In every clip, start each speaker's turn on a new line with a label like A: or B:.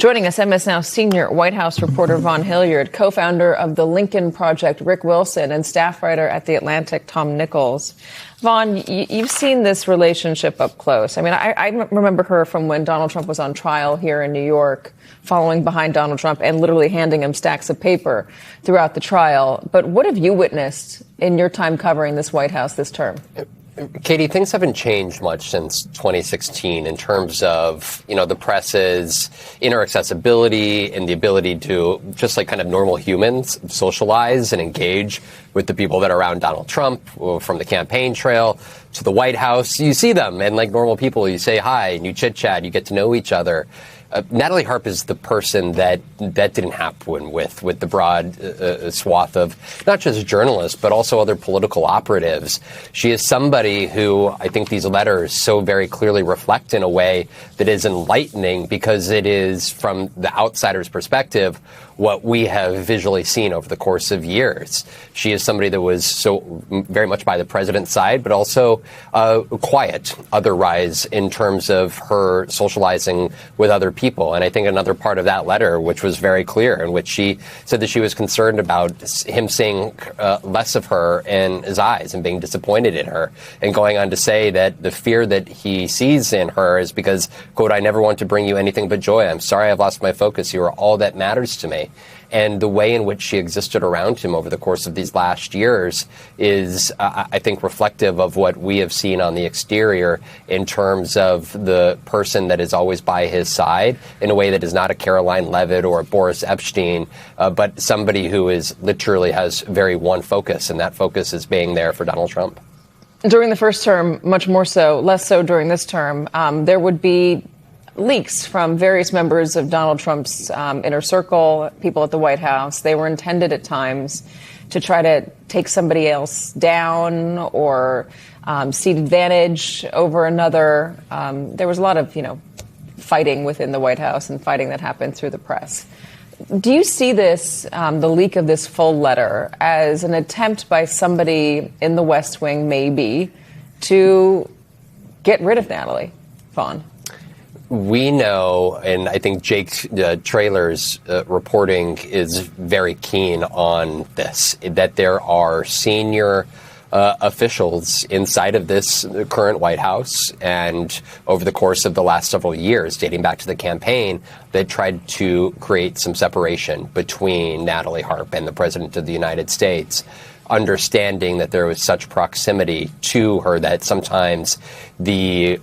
A: Joining us, MS Now senior White House reporter Vaughn Hilliard, co-founder of the Lincoln Project, Rick Wilson, and staff writer at The Atlantic, Tom Nichols. Vaughn, you've seen this relationship up close. I mean, I remember her from when Donald Trump was on trial here in New York, following behind Donald Trump and literally handing him stacks of paper throughout the trial. But what have you witnessed in your time covering this White House this term?
B: Katie, things haven't changed much since 2016 in terms of, the press's inner accessibility and the ability to, just like kind of normal humans, socialize and engage with the people that are around Donald Trump, from the campaign trail to the White House. You see them, and like normal people, you say hi and you chit-chat, you get to know each other. Natalie Harp is the person that didn't happen with the broad swath of not just journalists, but also other political operatives. She is somebody who I think these letters so very clearly reflect in a way that is enlightening, because it is, from the outsider's perspective, what we have visually seen over the course of years. She is somebody that was so very much by the president's side, but also quiet otherwise in terms of her socializing with other people. And I think another part of that letter, which was very clear, in which she said that she was concerned about him seeing less of her in his eyes and being disappointed in her, and going on to say that the fear that he sees in her is because, quote, "I never want to bring you anything but joy. I'm sorry I've lost my focus. You are all that matters to me." And the way in which she existed around him over the course of these last years is, I think, reflective of what we have seen on the exterior in terms of the person that is always by his side, in a way that is not a Caroline Levitt or a Boris Epstein, but somebody who is literally has very one focus, and that focus is being there for Donald Trump.
A: During the first term, much more so, less so during this term, there would be leaks from various members of Donald Trump's inner circle, people at the White House. They were intended at times to try to take somebody else down or cede advantage over another. There was a lot of, fighting within the White House and fighting that happened through the press. Do you see this, the leak of this full letter, as an attempt by somebody in the West Wing, maybe, to get rid of Natalie, Vaughn?
B: We know, and I think Jake Traylor's reporting is very keen on this, that there are senior officials inside of this current White House, and over the course of the last several years, dating back to the campaign, that tried to create some separation between Natalie Harp and the President of the United States, understanding that there was such proximity to her that sometimes it's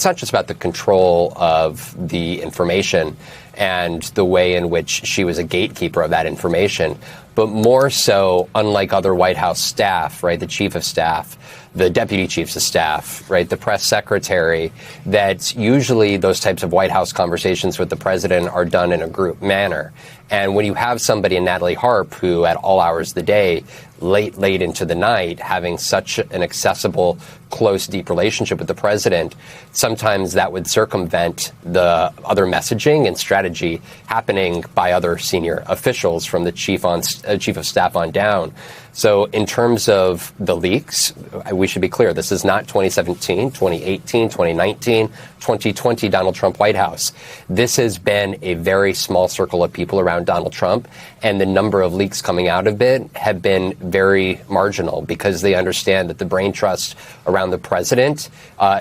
B: not just about the control of the information and the way in which she was a gatekeeper of that information, but more so, unlike other White House staff, right, the chief of staff, the deputy chiefs of staff, right, the press secretary, that usually those types of White House conversations with the president are done in a group manner. And when you have somebody in Natalie Harp who, at all hours of the day, late into the night, having such an accessible, close, deep relationship with the president, sometimes that would circumvent the other messaging and strategy happening by other senior officials, from the chief of staff on down. So in terms of the leaks, we should be clear, this is not 2017, 2018, 2019, 2020 Donald Trump White House. This has been a very small circle of people around Donald Trump, and the number of leaks coming out of it have been very marginal, because they understand that the brain trust around the president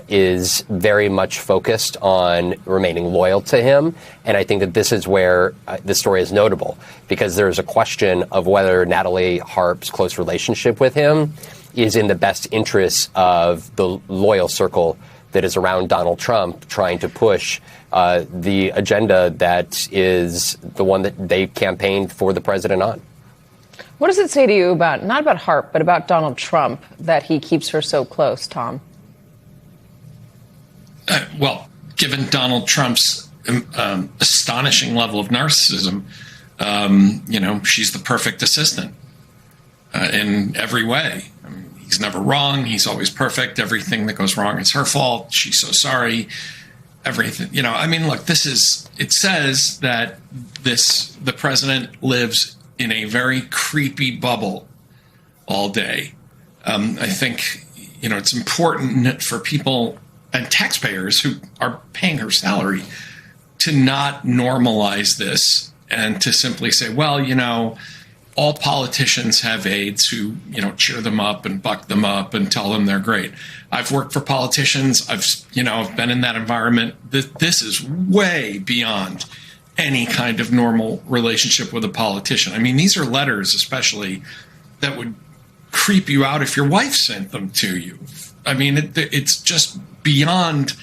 B: is very much focused on remaining loyal to him. And I think that this is where this story is notable, because there's a question of whether Natalie Harp's close relationship with him is in the best interest of the loyal circle that is around Donald Trump, trying to push the agenda that is the one that they campaigned for the president on.
A: What does it say to you about, not about Harp, but about Donald Trump, that he keeps her so close, Tom?
C: Well, given Donald Trump's astonishing level of narcissism, she's the perfect assistant in every way. I mean, he's never wrong. He's always perfect. Everything that goes wrong is her fault. She's so sorry. Everything, look, it says that the president lives in a very creepy bubble all day. I think, it's important for people and taxpayers who are paying her salary to not normalize this and to simply say, well, all politicians have aides who, cheer them up and buck them up and tell them they're great. I've worked for politicians. I've been in that environment. This is way beyond any kind of normal relationship with a politician. I mean, these are letters, especially, that would creep you out if your wife sent them to you. I mean, it's just beyond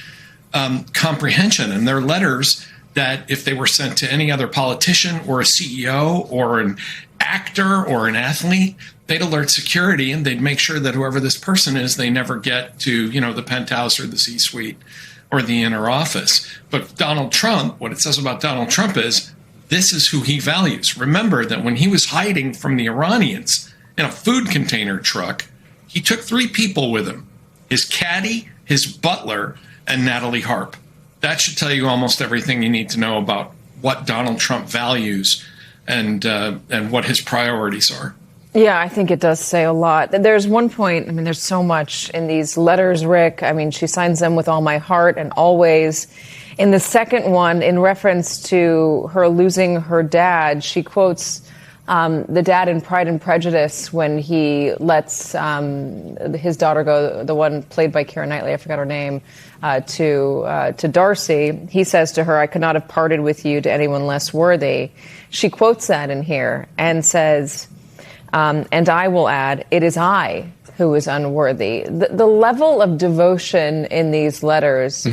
C: comprehension. And they're letters that if they were sent to any other politician or a CEO or an actor or an athlete, they'd alert security and they'd make sure that whoever this person is, they never get to, the penthouse or the C-suite or the inner office. But Donald Trump, what it says about Donald Trump is this is who he values. Remember that when he was hiding from the Iranians in a food container truck, he took 3 people with him: his caddy, his butler, and Natalie Harp. That should tell you almost everything you need to know about what Donald Trump values and what his priorities are.
A: Yeah, I think it does say a lot. There's one point, there's so much in these letters, Rick. She signs them with all my heart and always. In the second one, in reference to her losing her dad, she quotes the dad in Pride and Prejudice when he lets his daughter go, the one played by Keira Knightley, I forgot her name, to Darcy. He says to her, "I could not have parted with you to anyone less worthy." She quotes that in here and says, and I will add, "It is I who is unworthy." The level of devotion in these letters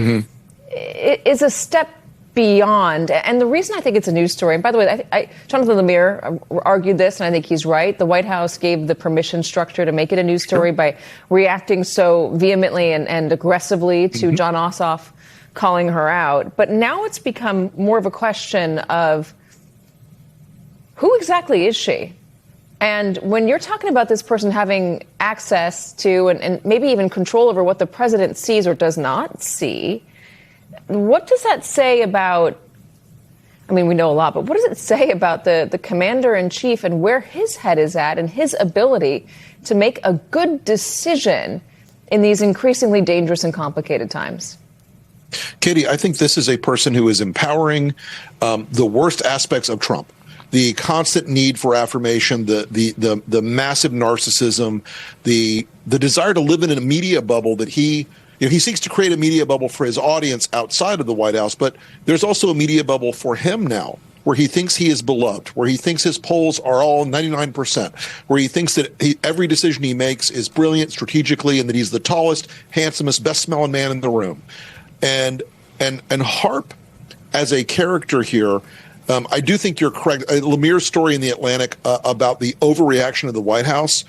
A: is a step beyond. And the reason I think it's a news story, and by the way, Jonathan Lemire argued this, and I think he's right. The White House gave the permission structure to make it a news story by reacting so vehemently and aggressively to John Ossoff calling her out. But now it's become more of a question of who exactly is she? And when you're talking about this person having access to and maybe even control over what the president sees or does not see, what does that say about, we know a lot, but what does it say about the commander-in-chief and where his head is at and his ability to make a good decision in these increasingly dangerous and complicated times?
D: Katie, I think this is a person who is empowering the worst aspects of Trump. The constant need for affirmation, the massive narcissism, the desire to live in a media bubble that he seeks to create a media bubble for his audience outside of the White House, but there's also a media bubble for him now, where he thinks he is beloved, where he thinks his polls are all 99%, where he thinks that every decision he makes is brilliant strategically and that he's the tallest, handsomest, best-smelling man in the room. And Harp, as a character here, I do think you're correct. Lemire's story in The Atlantic about the overreaction of the White House,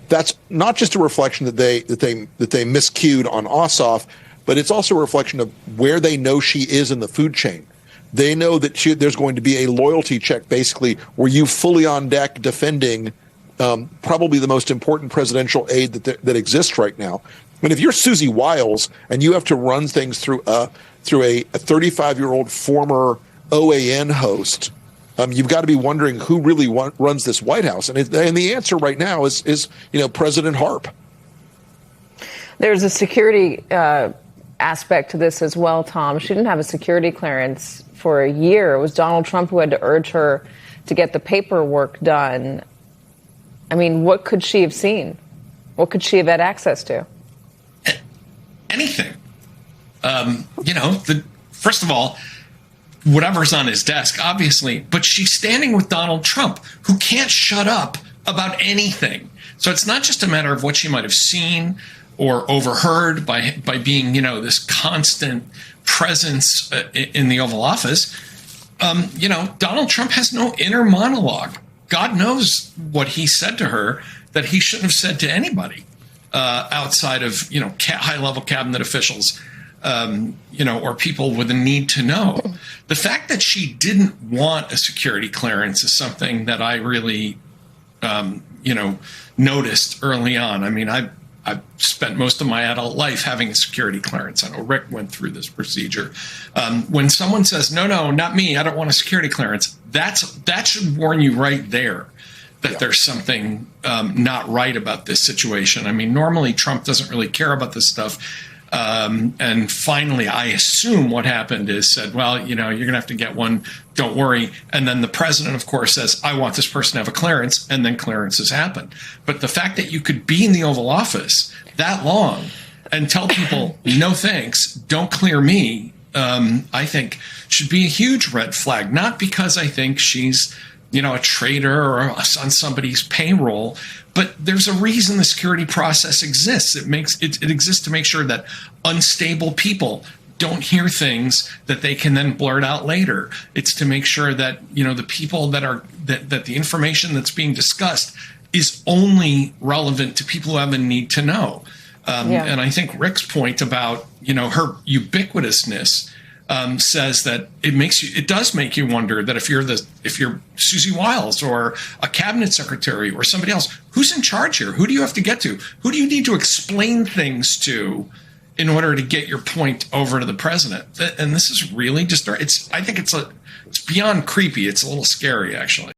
D: that's not just a reflection that they miscued on Ossoff, but it's also a reflection of where they know she is in the food chain. They know that there's going to be a loyalty check, basically, where you fully on deck defending probably the most important presidential aide that exists right now. I mean, if you're Susie Wiles and you have to run things through a 35-year-old former OAN host, you've got to be wondering who really runs this White House. And the answer right now is President Harp.
A: There's a security aspect to this as well, Tom. She didn't have a security clearance for a year. It was Donald Trump who had to urge her to get the paperwork done. What could she have seen? What could she have had access to?
C: Anything. First of all, whatever's on his desk, obviously, but she's standing with Donald Trump, who can't shut up about anything. So it's not just a matter of what she might have seen or overheard by being, this constant presence in the Oval Office. Donald Trump has no inner monologue. God knows what he said to her that he shouldn't have said to anybody outside of, high-level cabinet officials. Or people with a need to know. The fact that she didn't want a security clearance is something that I really, noticed early on. I've spent most of my adult life having a security clearance. I know Rick went through this procedure. When someone says, no, not me, I don't want a security clearance, that should warn you right there that there's something not right about this situation. Normally Trump doesn't really care about this stuff. And finally, I assume what happened is said, well, you're going to have to get one. Don't worry. And then the president, of course, says, I want this person to have a clearance. And then clearances happen. But the fact that you could be in the Oval Office that long and tell people, no thanks, don't clear me, I think should be a huge red flag. Not because I think she's, a traitor or on somebody's payroll, but there's a reason the security process exists. It exists to make sure that unstable people don't hear things that they can then blurt out later. It's to make sure that, the people that the information that's being discussed is only relevant to people who have a need to know. And I think Rick's point about, her ubiquitousness says that it does make you wonder that if you're Susie Wiles or a cabinet secretary or somebody else, who's in charge here? Who do you have to get to? Who do you need to explain things to in order to get your point over to the president? And this is really I think it's beyond creepy. It's a little scary, actually.